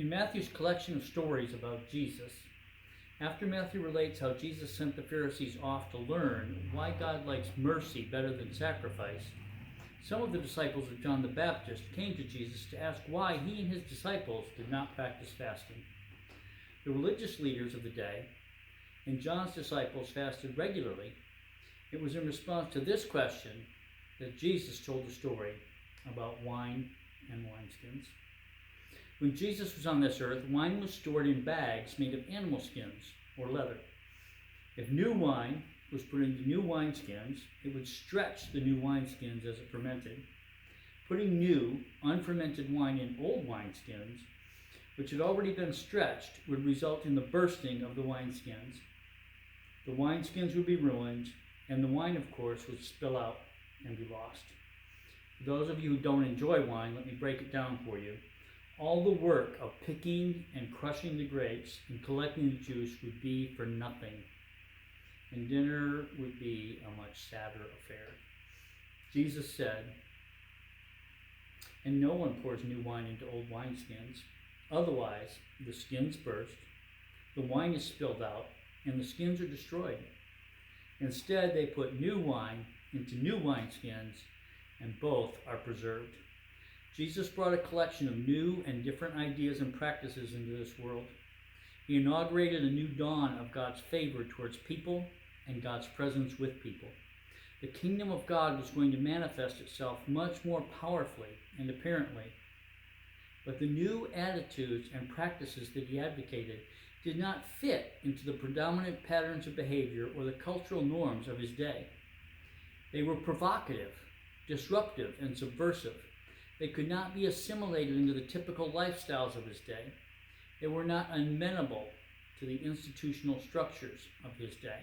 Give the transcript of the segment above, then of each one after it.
In Matthew's collection of stories about Jesus, after Matthew relates how Jesus sent the Pharisees off to learn why God likes mercy better than sacrifice, some of the disciples of John the Baptist came to Jesus to ask why he and his disciples did not practice fasting. The religious leaders of the day and John's disciples fasted regularly. It was in response to this question that Jesus told the story about wine and wineskins. When Jesus was on this earth, wine was stored in bags made of animal skins or leather. If new wine was put into new wineskins, it would stretch the new wineskins as it fermented. Putting new, unfermented wine in old wineskins, which had already been stretched, would result in the bursting of the wineskins. The wineskins would be ruined, and the wine, of course, would spill out and be lost. For those of you who don't enjoy wine, let me break it down for you. All the work of picking and crushing the grapes and collecting the juice would be for nothing, and dinner would be a much sadder affair. Jesus said, "And no one pours new wine into old wineskins. Otherwise, the skins burst, the wine is spilled out, and the skins are destroyed. Instead, they put new wine into new wineskins, and both are preserved." Jesus brought a collection of new and different ideas and practices into this world. He inaugurated a new dawn of God's favor towards people and God's presence with people. The kingdom of God was going to manifest itself much more powerfully and apparently. But the new attitudes and practices that he advocated did not fit into the predominant patterns of behavior or the cultural norms of his day. They were provocative, disruptive, and subversive. They could not be assimilated into the typical lifestyles of his day. They were not amenable to the institutional structures of his day.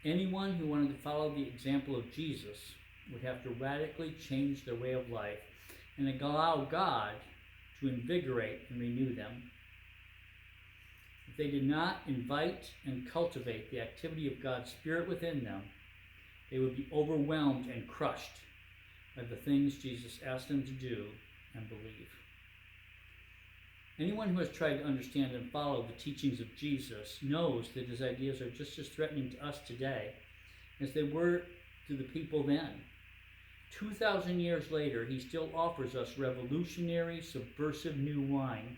Anyone who wanted to follow the example of Jesus would have to radically change their way of life and allow God to invigorate and renew them. If they did not invite and cultivate the activity of God's Spirit within them, they would be overwhelmed and crushed by the things Jesus asked them to do and believe. Anyone who has tried to understand and follow the teachings of Jesus knows that his ideas are just as threatening to us today as they were to the people then. 2,000 years later, he still offers us revolutionary, subversive new wine,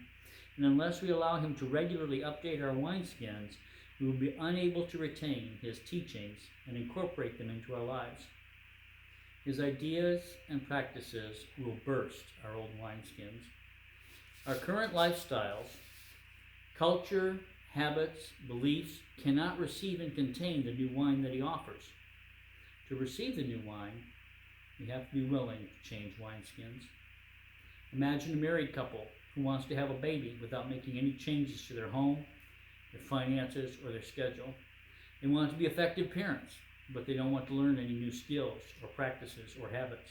and unless we allow him to regularly update our wineskins, we will be unable to retain his teachings and incorporate them into our lives. His ideas and practices will burst our old wineskins. Our current lifestyles, culture, habits, beliefs cannot receive and contain the new wine that he offers. To receive the new wine, we have to be willing to change wineskins. Imagine a married couple who wants to have a baby without making any changes to their home, their finances, or their schedule. They want to be effective parents, but they don't want to learn any new skills or practices or habits.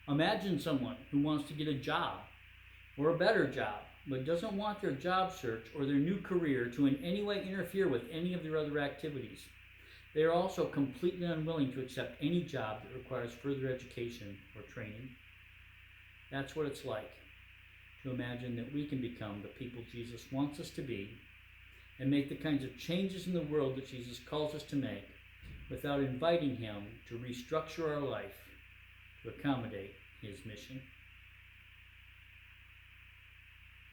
Imagine someone who wants to get a job or a better job, but doesn't want their job search or their new career to in any way interfere with any of their other activities. They are also completely unwilling to accept any job that requires further education or training. That's what it's like to imagine that we can become the people Jesus wants us to be and make the kinds of changes in the world that Jesus calls us to make without inviting him to restructure our life to accommodate his mission.